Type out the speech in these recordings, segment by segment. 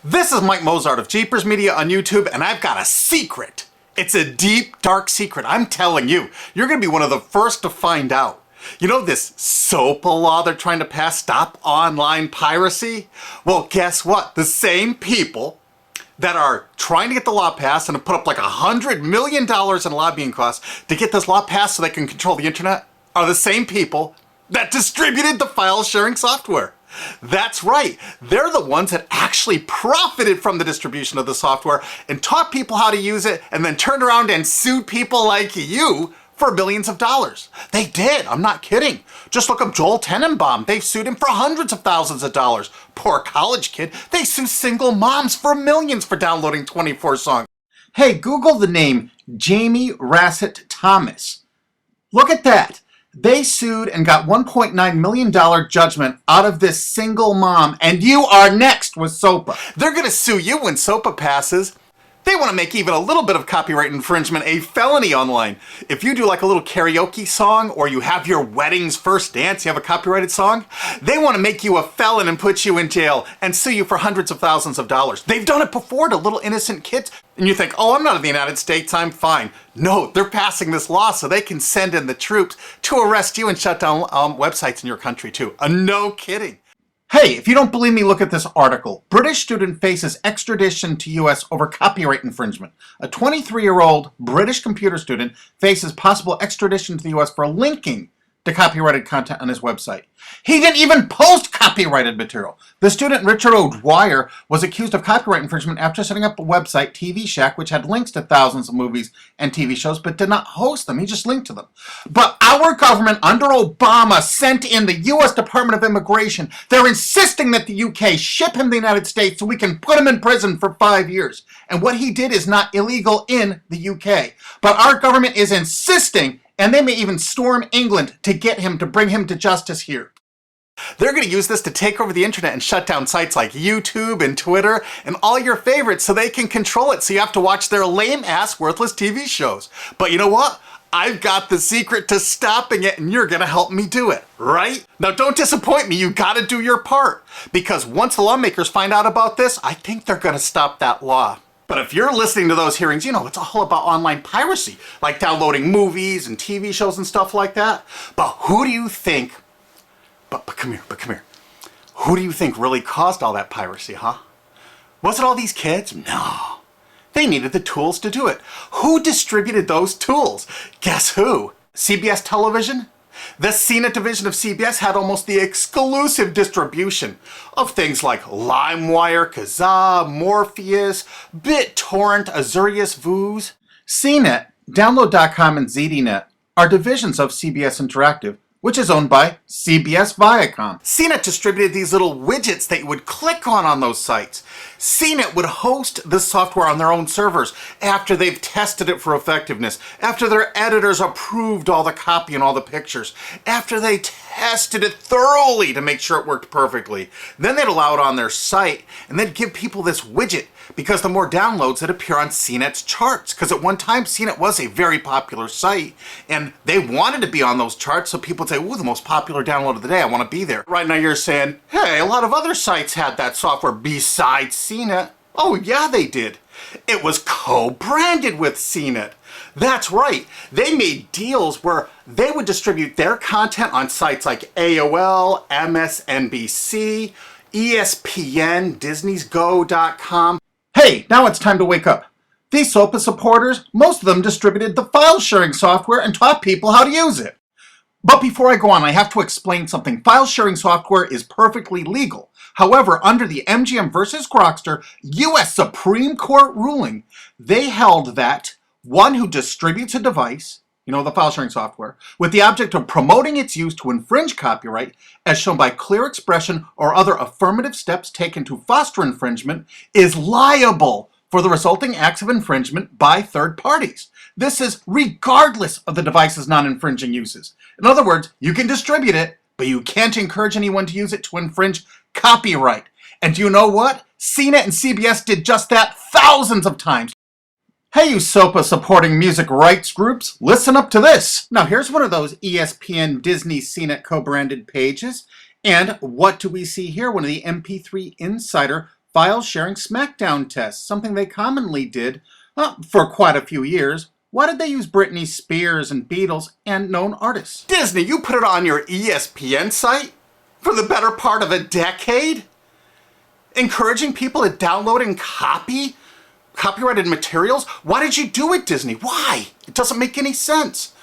This is Mike Mozart of Jeepers Media on YouTube, and I've got a secret. It's a deep, dark secret. I'm telling you, you're going to be one of the first to find out. You know this SOPA law they're trying to pass, Stop Online Piracy? Well, guess what? The same people that are trying to get the law passed and have put up like $100 million in lobbying costs to get this law passed so they can control the internet are the same people that distributed the file sharing software. That's right. They're the ones that actually profited from the distribution of the software and taught people how to use it and then turned around and sued people like you for billions of dollars. They did. I'm not kidding. Just look up Joel Tenenbaum. They've sued him for hundreds of thousands of dollars. Poor college kid. They sue single moms for millions for downloading 24 songs. Hey, Google the name Jamie Rassett Thomas. Look at that. They sued and got $1.9 million judgment out of this single mom, and you are next with SOPA. They're going to sue you when SOPA passes. They want to make even a little bit of copyright infringement a felony online. If you do like a little karaoke song, or you have your wedding's first dance, you have a copyrighted song, they want to make you a felon and put you in jail and sue you for hundreds of thousands of dollars. They've done it before to little innocent kids. And you think, oh, I'm not in the United States, I'm fine. No, they're passing this law so they can send in the troops to arrest you and shut down websites in your country too. No kidding. Hey, if you don't believe me, look at this article. British student faces extradition to US over copyright infringement. A 23-year-old British computer student faces possible extradition to the US for linking to copyrighted content on his website. He didn't even post copyrighted material. The student, Richard O'Dwyer, was accused of copyright infringement after setting up a website, TV Shack, which had links to thousands of movies and TV shows, but did not host them. He just linked to them. But our government, under Obama, sent in the U.S. Department of Immigration. They're insisting that the UK ship him to the United States so we can put him in prison for 5 years. And what he did is not illegal in the UK. But our government is insisting, and they may even storm England to get him, to bring him to justice here. They're going to use this to take over the internet and shut down sites like YouTube and Twitter and all your favorites so they can control it, so you have to watch their lame-ass, worthless TV shows. But you know what? I've got the secret to stopping it, and you're going to help me do it, right? Now, don't disappoint me. You got to do your part, because once the lawmakers find out about this, I think they're going to stop that law. But if you're listening to those hearings, you know, it's all about online piracy, like downloading movies and TV shows and stuff like that. But who do you think, but come here. Who do you think really caused all that piracy, huh? Was it all these kids? No. They needed the tools to do it. Who distributed those tools? Guess who? CBS Television? The CNET division of CBS had almost the exclusive distribution of things like LimeWire, Kazaa, Morpheus, BitTorrent, Azurius, Vooz. CNET, Download.com, and ZDNet are divisions of CBS Interactive, which is owned by CBS Viacom. CNET distributed these little widgets that you would click on those sites. CNET would host the software on their own servers after they've tested it for effectiveness, after their editors approved all the copy and all the pictures, after they tested it thoroughly to make sure it worked perfectly. Then they'd allow it on their site, and they'd give people this widget, because the more downloads that appear on CNET's charts. Because at one time, CNET was a very popular site, and they wanted to be on those charts, so people would say, ooh, the most popular download of the day, I want to be there. Right now you're saying, hey, a lot of other sites had that software besides CNET. Oh yeah, they did. It was co-branded with CNET. That's right. They made deals where they would distribute their content on sites like AOL, MSNBC, ESPN, Disney'sGo.com. Hey, now it's time to wake up. These SOPA supporters, most of them distributed the file sharing software and taught people how to use it. But before I go on, I have to explain something. File sharing software is perfectly legal. However, under the MGM versus Grokster U.S. Supreme Court ruling, they held that one who distributes a device, you know, the file sharing software, with the object of promoting its use to infringe copyright, as shown by clear expression or other affirmative steps taken to foster infringement, is liable for the resulting acts of infringement by third parties. This is regardless of the device's non-infringing uses. In other words, you can distribute it, but you can't encourage anyone to use it to infringe copyright. And do you know what? CNET and CBS did just that thousands of times. Hey, you SOPA supporting music rights groups, listen up to this. Now here's one of those ESPN Disney CNET co-branded pages. And what do we see here? One of the MP3 Insider file sharing smackdown tests, something they commonly did for quite a few years. Why did they use Britney Spears and Beatles and known artists? Disney, you put it on your ESPN site for the better part of a decade? Encouraging people to download and copy copyrighted materials? Why did you do it, Disney? Why? It doesn't make any sense.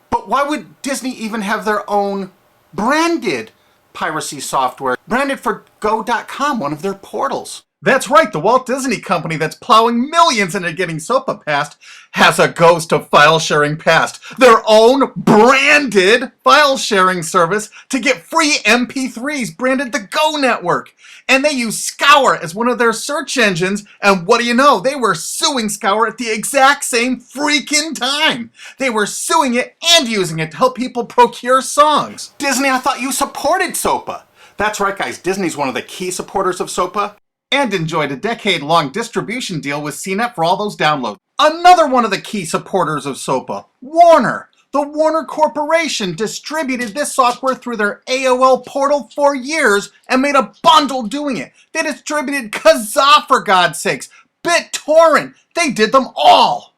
But why would Disney even have their own branded piracy software, branded for Go.com, one of their portals? That's right, the Walt Disney Company that's plowing millions into getting SOPA passed has a ghost of file sharing past. Their own branded file sharing service to get free MP3s branded the Go Network. And they use Scour as one of their search engines, and what do you know? They were suing Scour at the exact same freaking time. They were suing it and using it to help people procure songs. Disney, I thought you supported SOPA. That's right, guys, Disney's one of the key supporters of SOPA. And enjoyed a decade-long distribution deal with CNET for all those downloads. Another one of the key supporters of SOPA, Warner. The Warner Corporation distributed this software through their AOL portal for years and made a bundle doing it. They distributed Kazaa, for God's sakes, BitTorrent. They did them all.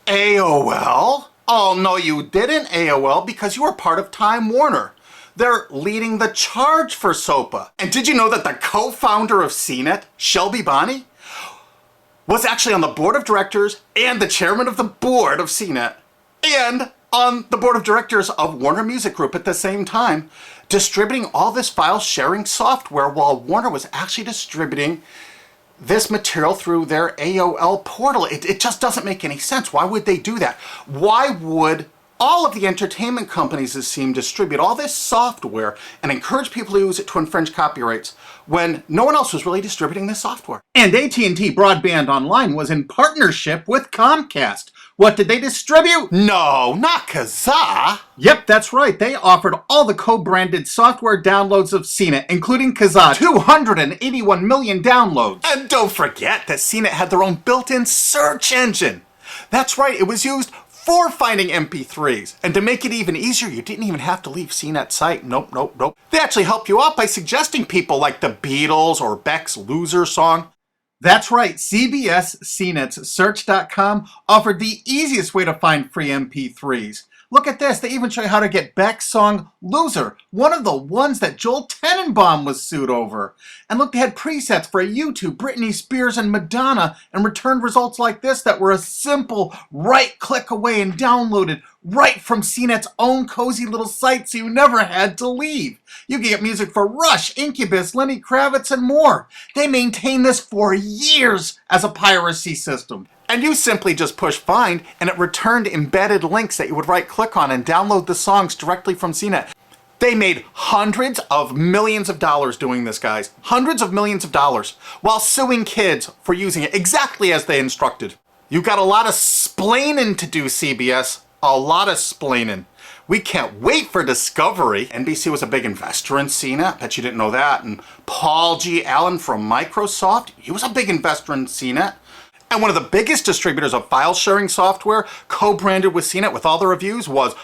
AOL? Oh, no, you didn't, AOL, because you were part of Time Warner. They're leading the charge for SOPA. And did you know that the co-founder of CNET, Shelby Bonney, was actually on the board of directors and the chairman of the board of CNET and on the board of directors of Warner Music Group at the same time, distributing all this file sharing software while Warner was actually distributing this material through their AOL portal. It just doesn't make any sense. Why would they do that? Why would all of the entertainment companies, it seemed, distribute all this software and encourage people to use it to infringe copyrights when no one else was really distributing this software? And AT&T Broadband Online was in partnership with Comcast. What did they distribute? No, not Kazaa. Yep, that's right. They offered all the co-branded software downloads of CNET, including Kazaa, 281 million downloads. And don't forget that CNET had their own built-in search engine. That's right, it was used for finding MP3s. And to make it even easier, you didn't even have to leave CNET's site. Nope. They actually helped you out by suggesting people like the Beatles or Beck's Loser song. That's right, CBS CNET's Search.com offered the easiest way to find free MP3s. Look at this, they even show you how to get Beck's song Loser, one of the ones that Joel Tenenbaum was sued over. And look, they had presets for YouTube, Britney Spears, and Madonna, and returned results like this that were a simple right click away and downloaded right from CNET's own cozy little site, so you never had to leave. You can get music for Rush, Incubus, Lenny Kravitz, and more. They maintained this for years as a piracy system. And you simply just push find, and it returned embedded links that you would right click on and download the songs directly from CNET. They made hundreds of millions of dollars doing this, guys. Hundreds of millions of dollars, while suing kids for using it exactly as they instructed. You got a lot of splaining to do, CBS. A lot of splaining. We can't wait for Discovery. NBC was a big investor in CNET. Bet you didn't know that. And Paul G. Allen from Microsoft, he was a big investor in CNET. And one of the biggest distributors of file sharing software co-branded with CNET with all the reviews was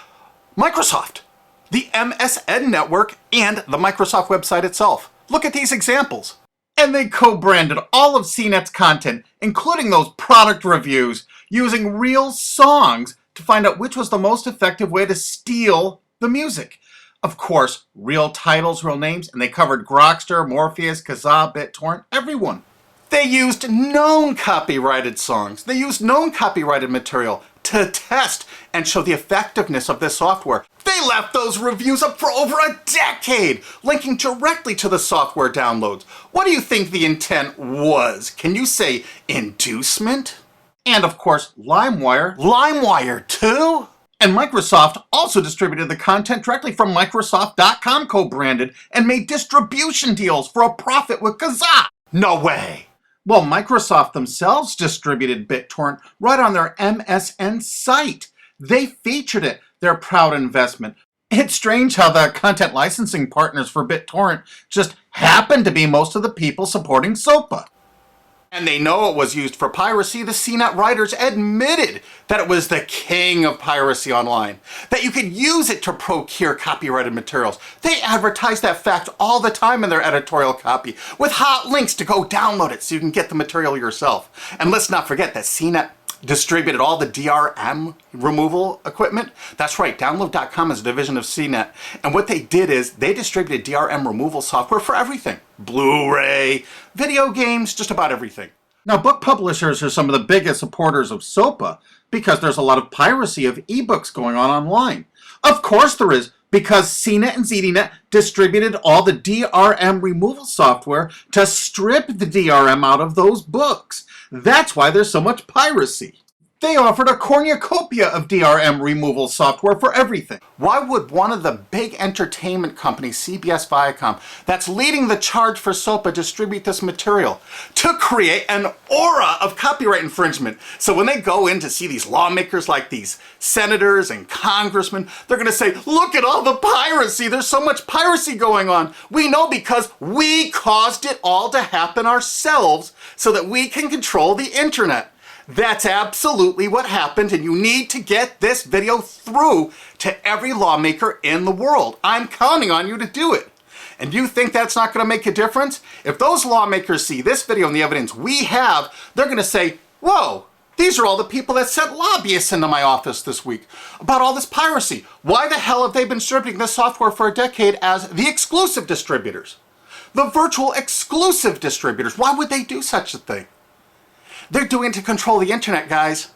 Microsoft, the MSN network, and the Microsoft website itself. Look at these examples. And they co-branded all of CNET's content, including those product reviews, using real songs to find out which was the most effective way to steal the music. Of course, real titles, real names, and they covered Grokster, Morpheus, Kazaa, BitTorrent, everyone. They used known copyrighted songs. They used known copyrighted material to test and show the effectiveness of this software. They left those reviews up for over a decade, linking directly to the software downloads. What do you think the intent was? Can you say inducement? And of course, LimeWire. LimeWire too? And Microsoft also distributed the content directly from Microsoft.com co-branded and made distribution deals for a profit with Kazaa. No way. Well, Microsoft themselves distributed BitTorrent right on their MSN site. They featured it, their proud investment. It's strange how the content licensing partners for BitTorrent just happen to be most of the people supporting SOPA. And they know it was used for piracy. The CNET writers admitted that it was the king of piracy online, that you could use it to procure copyrighted materials. They advertise that fact all the time in their editorial copy with hot links to go download it so you can get the material yourself. And let's not forget that CNET distributed all the DRM removal equipment. That's right, Download.com is a division of CNET. And what they did is they distributed DRM removal software for everything. Blu-ray, video games, just about everything. Now, book publishers are some of the biggest supporters of SOPA because there's a lot of piracy of ebooks going on online. Of course there is, because CNET and ZDNet distributed all the DRM removal software to strip the DRM out of those books. That's why there's so much piracy. They offered a cornucopia of DRM removal software for everything. Why would one of the big entertainment companies, CBS Viacom, that's leading the charge for SOPA, distribute this material? To create an aura of copyright infringement. So when they go in to see these lawmakers like these senators and congressmen, they're going to say, look at all the piracy. There's so much piracy going on. We know because we caused it all to happen ourselves so that we can control the internet. That's absolutely what happened, and you need to get this video through to every lawmaker in the world. I'm counting on you to do it. And you think that's not going to make a difference? If those lawmakers see this video and the evidence we have, they're going to say, whoa, these are all the people that sent lobbyists into my office this week about all this piracy. Why the hell have they been distributing this software for a decade as the exclusive distributors? The virtual exclusive distributors. Why would they do such a thing? They're doing it to control the internet, guys.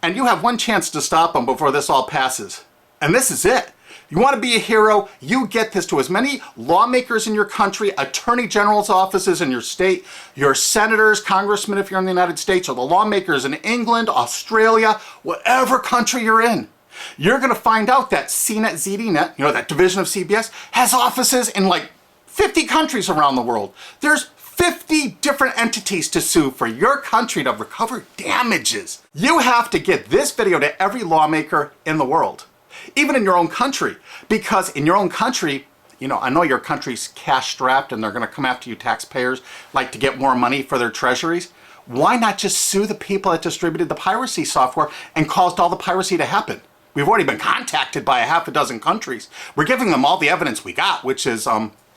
And you have one chance to stop them before this all passes. And this is it. You want to be a hero, you get this to as many lawmakers in your country, attorney general's offices in your state, your senators, congressmen if you're in the United States, or the lawmakers in England, Australia, whatever country you're in. You're going to find out that CNET, ZDNet, that division of CBS, has offices in like 50 countries around the world. There's 50 different entities to sue for your country to recover damages. You have to get this video to every lawmaker in the world, even in your own country, because in your own country, I know your country's cash strapped and they're going to come after you taxpayers like to get more money for their treasuries. Why not just sue the people that distributed the piracy software and caused all the piracy to happen? We've already been contacted by a half a dozen countries. We're giving them all the evidence we got, which is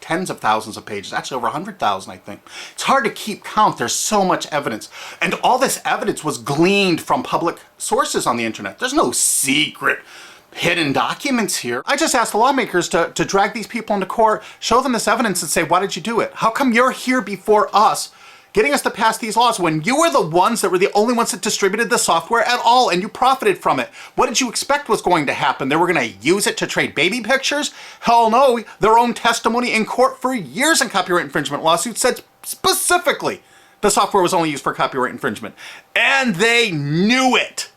tens of thousands of pages, actually over 100,000, I think. It's hard to keep count. There's so much evidence. And all this evidence was gleaned from public sources on the internet. There's no secret hidden documents here. I just asked the lawmakers to drag these people into court, show them this evidence and say, why did you do it? How come you're here before us getting us to pass these laws when you were the ones that were the only ones that distributed the software at all and you profited from it? What did you expect was going to happen? They were going to use it to trade baby pictures? Hell no. Their own testimony in court for years in copyright infringement lawsuits said specifically the software was only used for copyright infringement. And they knew it.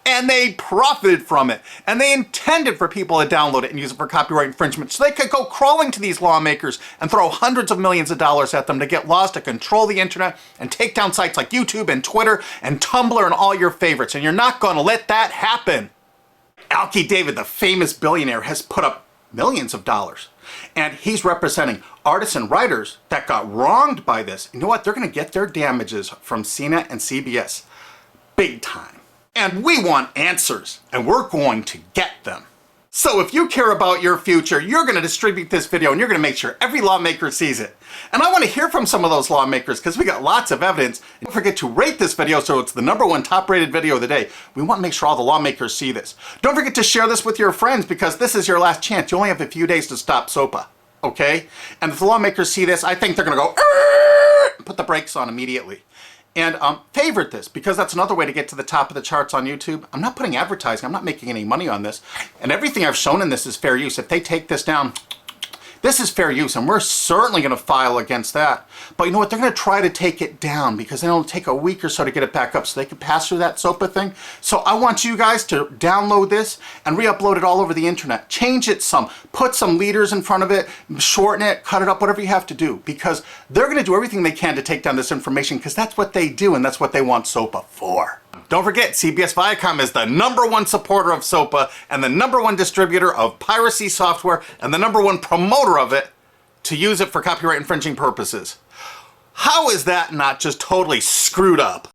And they profited from it. And they intended for people to download it and use it for copyright infringement so they could go crawling to these lawmakers and throw hundreds of millions of dollars at them to get laws to control the internet and take down sites like YouTube and Twitter and Tumblr and all your favorites. And you're not going to let that happen. Alki David, the famous billionaire, has put up millions of dollars. And he's representing artists and writers that got wronged by this. You know what? They're going to get their damages from CNET and CBS. Big time. And we want answers, and we're going to get them. So if you care about your future, you're going to distribute this video and you're going to make sure every lawmaker sees it. And I want to hear from some of those lawmakers because we got lots of evidence. Don't forget to rate this video so it's the #1 top rated video of the day. We want to make sure all the lawmakers see this. Don't forget to share this with your friends because this is your last chance. You only have a few days to stop SOPA, okay? And if the lawmakers see this, I think they're going to go, put the brakes on immediately. And favorite this, because that's another way to get to the top of the charts on YouTube. I'm not putting advertising. I'm not making any money on this. And everything I've shown in this is fair use. If they take this down, this is fair use, and we're certainly going to file against that. But you know what? They're going to try to take it down because it'll take a week or so to get it back up so they can pass through that SOPA thing. So I want you guys to download this and re-upload it all over the internet. Change it some. Put some leaders in front of it. Shorten it. Cut it up. Whatever you have to do. Because they're going to do everything they can to take down this information because that's what they do and that's what they want SOPA for. Don't forget, CBS Viacom is the #1 supporter of SOPA and the #1 distributor of piracy software and the #1 promoter of it to use it for copyright infringing purposes. How is that not just totally screwed up?